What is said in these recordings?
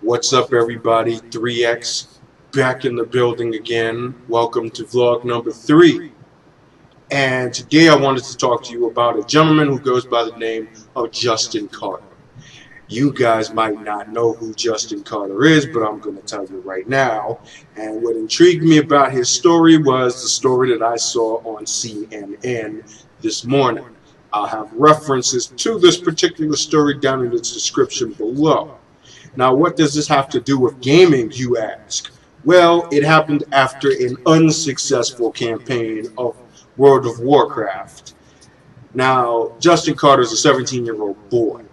What's up, everybody? 3X back in the building again. Welcome to vlog number 3. And today I wanted to talk to you about a gentleman who goes by the name of Justin Carter. You guys might not know who Justin Carter is, but I'm going to tell you right now. And what intrigued me about his story was the story that I saw on CNN this morning. I'll have references to this particular story down in the description below. Now, what does this have to do with gaming, you ask? Well, it happened after an unsuccessful campaign of World of Warcraft. Now, Justin Carter is a 17-year-old boy.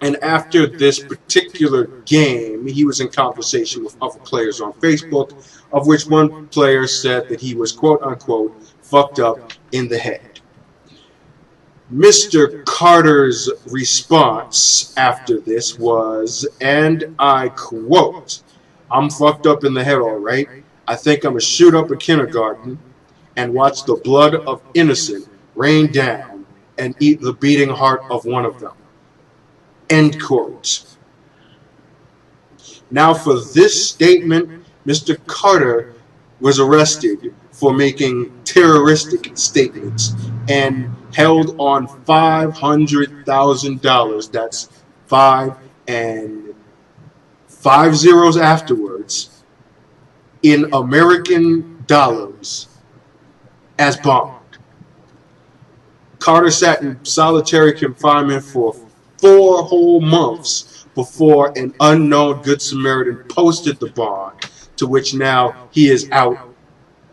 And after this particular game, he was in conversation with other players on Facebook, of which one player said that he was, quote-unquote, fucked up in the head. Mr. Carter's response after this was, and I quote, "I'm fucked up in the head, all right. I think I'm gonna shoot up a kindergarten and watch the blood of innocent rain down and eat the beating heart of one of them." End quote. Now, for this statement, Mr. Carter was arrested for making terroristic statements and held on $500,000. That's 5 and 5 zeros afterwards in American dollars as bond. Carter sat in solitary confinement for 4 whole months before an unknown Good Samaritan posted the bond, to which now he is out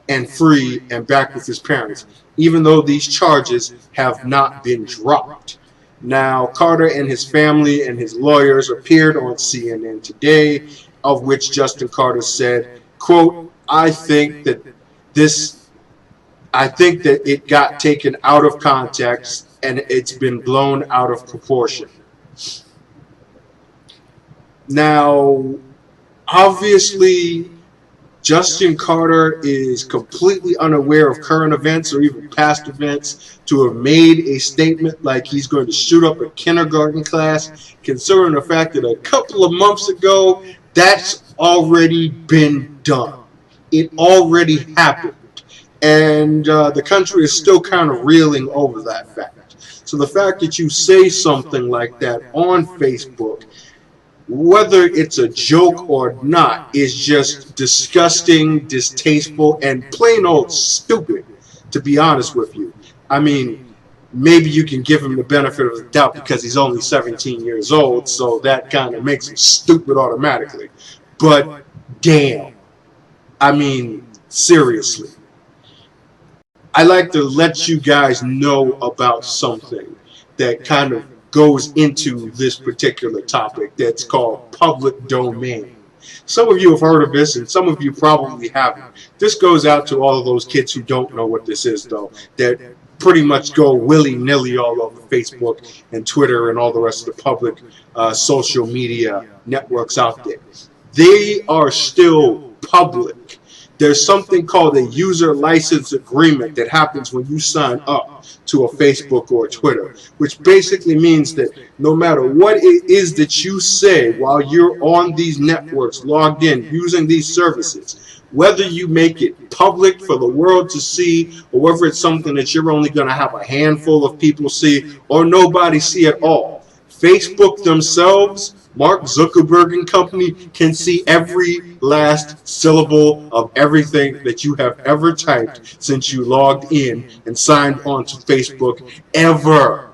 and free and back with his parents, even though these charges have not been dropped. Now, Carter and his family and his lawyers appeared on CNN today, of which Justin Carter said, quote, I think that it got taken out of context and it's been blown out of proportion. Now, obviously, Justin Carter is completely unaware of current events or even past events to have made a statement like he's going to shoot up a kindergarten class, considering the fact that a couple of months ago, that's already been done. It already happened. And the country is still kind of reeling over that fact. So the fact that you say something like that on Facebook, whether it's a joke or not, is just disgusting, distasteful, and plain old stupid, to be honest with you. I mean, maybe you can give him the benefit of the doubt because he's only 17 years old, so that kind of makes him stupid automatically. But damn, I mean, seriously. I like to let you guys know about something that kind of goes into this particular topic that's called public domain. Some of you have heard of this, and some of you probably haven't. This goes out to all of those kids who don't know what this is, though, that pretty much go willy-nilly all over Facebook and Twitter and all the rest of the public social media networks out there. They are still public. There's something called a user license agreement that happens when you sign up to a Facebook or a Twitter, which basically means that no matter what it is that you say while you're on these networks, logged in, using these services, whether you make it public for the world to see, or whether it's something that you're only going to have a handful of people see, or nobody see at all, Facebook themselves, Mark Zuckerberg and company, can see every last syllable of everything that you have ever typed since you logged in and signed on to Facebook ever.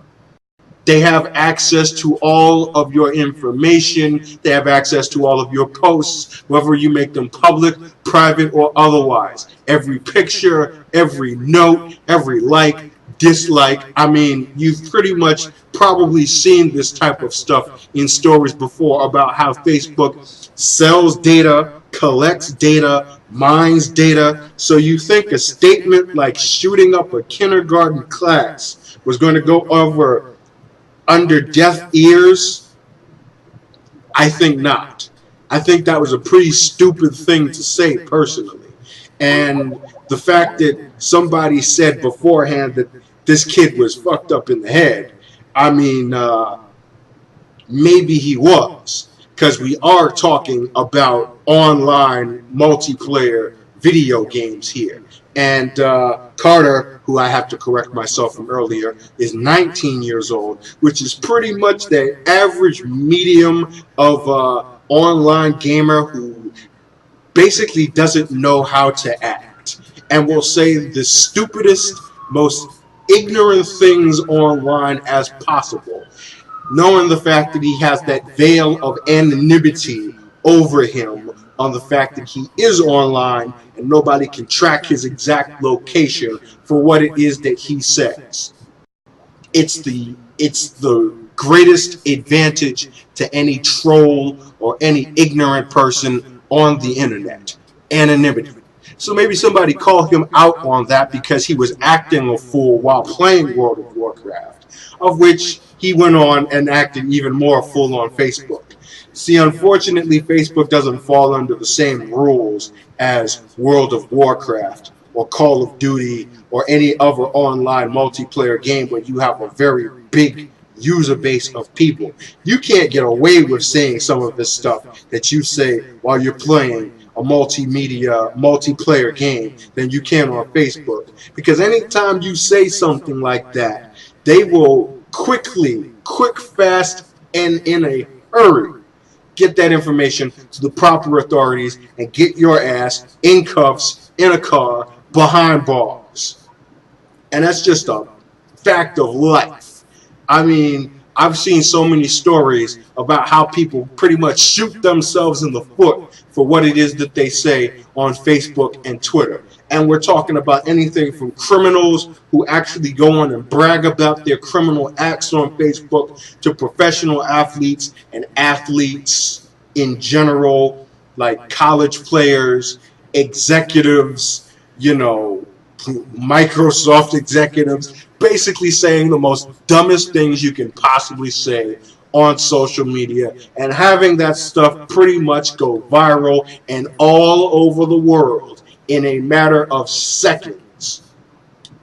They have access to all of your information. They have access to all of your posts, whether you make them public, private, or otherwise. Every picture, every note, every like, dislike. I mean, you've pretty much probably seen this type of stuff in stories before about how Facebook sells data, collects data, mines data. So you think a statement like shooting up a kindergarten class was going to go over under deaf ears? I think not. I think that was a pretty stupid thing to say personally. And the fact that somebody said beforehand that this kid was fucked up in the head. I mean, maybe he was, because we are talking about online multiplayer video games here. And Carter, who I have to correct myself from earlier, is 19 years old, which is pretty much the average medium of online gamer who basically doesn't know how to act and will say the stupidest, most ignorant things online as possible, knowing the fact that he has that veil of anonymity over him on the fact that he is online and nobody can track his exact location for what it is that he says. It's the greatest advantage to any troll or any ignorant person on the internet. Anonymity. So maybe somebody called him out on that because he was acting a fool while playing World of Warcraft, of which he went on and acted even more fool on Facebook. See, unfortunately, Facebook doesn't fall under the same rules as World of Warcraft or Call of Duty or any other online multiplayer game where you have a very big user base of people. You can't get away with saying some of this stuff that you say while you're playing a multiplayer game than you can on Facebook. Because anytime you say something like that, they will quick, fast, and in a hurry get that information to the proper authorities and get your ass in cuffs, in a car, behind bars. And that's just a fact of life. I mean, I've seen so many stories about how people pretty much shoot themselves in the foot for what it is that they say on Facebook and Twitter. And we're talking about anything from criminals who actually go on and brag about their criminal acts on Facebook to professional athletes and athletes in general, like college players, executives, Microsoft executives, basically saying the most dumbest things you can possibly say on social media and having that stuff pretty much go viral and all over the world in a matter of seconds.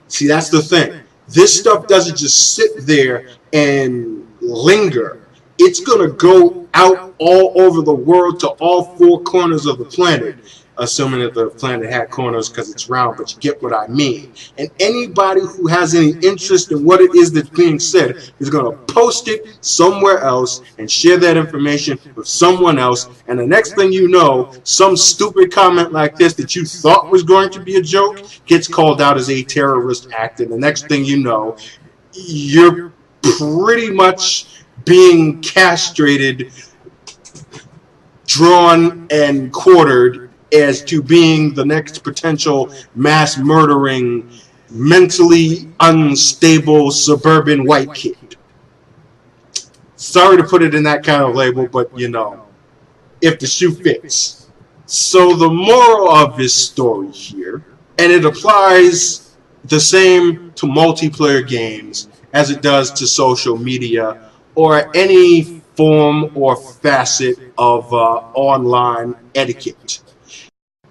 See, that's the thing. This stuff doesn't just sit there and linger. It's going to go out all over the world to all four corners of the planet, assuming that the planet had corners because it's round, but you get what I mean. And anybody who has any interest in what it is that's being said is going to post it somewhere else and share that information with someone else. And the next thing you know, some stupid comment like this that you thought was going to be a joke gets called out as a terrorist act. And the next thing you know, you're pretty much being castrated, drawn, and quartered as to being the next potential mass murdering, mentally unstable suburban white kid. Sorry to put it in that kind of label, but if the shoe fits. So the moral of this story here, and it applies the same to multiplayer games as it does to social media or any form or facet of online etiquette.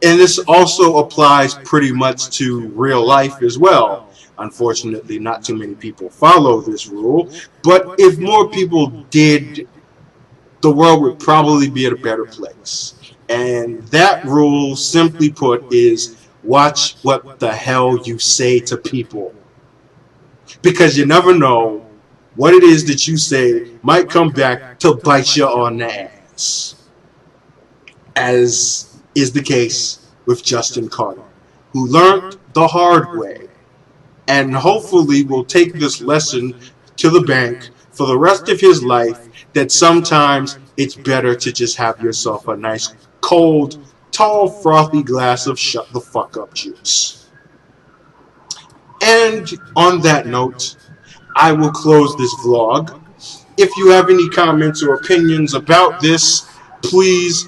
And this also applies pretty much to real life as well. Unfortunately, not too many people follow this rule, but if more people did, the world would probably be at a better place. And that rule, simply put, is watch what the hell you say to people. Because you never know what it is that you say might come back to bite you on the ass. As is the case with Justin Carter, who learned the hard way and hopefully will take this lesson to the bank for the rest of his life, that sometimes it's better to just have yourself a nice, cold, tall, frothy glass of shut the fuck up juice. And on that note, I will close this vlog. If you have any comments or opinions about this, please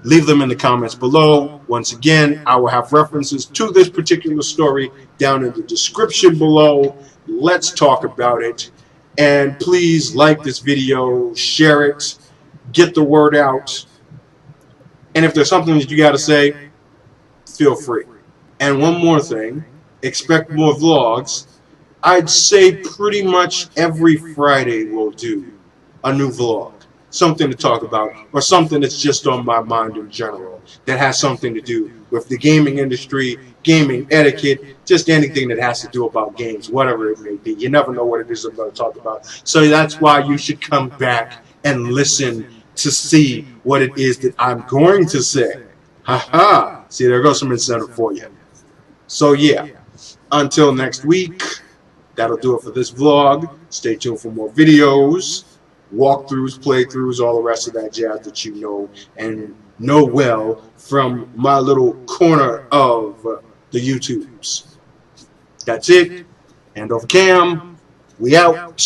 leave them in the comments below. Once again, I will have references to this particular story down in the description below. Let's talk about it. And please like this video, share it, get the word out. And if there's something that you got to say, feel free. And one more thing, expect more vlogs I'd say pretty much every Friday we'll do a new vlog. Something to talk about, or something that's just on my mind in general that has something to do with the gaming industry, gaming etiquette, just anything that has to do about games, whatever it may be. You never know what it is I'm going to talk about. So that's why you should come back and listen to see what it is that I'm going to say. Haha. See, there goes some incentive for you. So yeah, until next week, that'll do it for this vlog. Stay tuned for more videos, walkthroughs, playthroughs, all the rest of that jazz that you know and know well from my little corner of the YouTubes. That's it. Hand off cam. We out.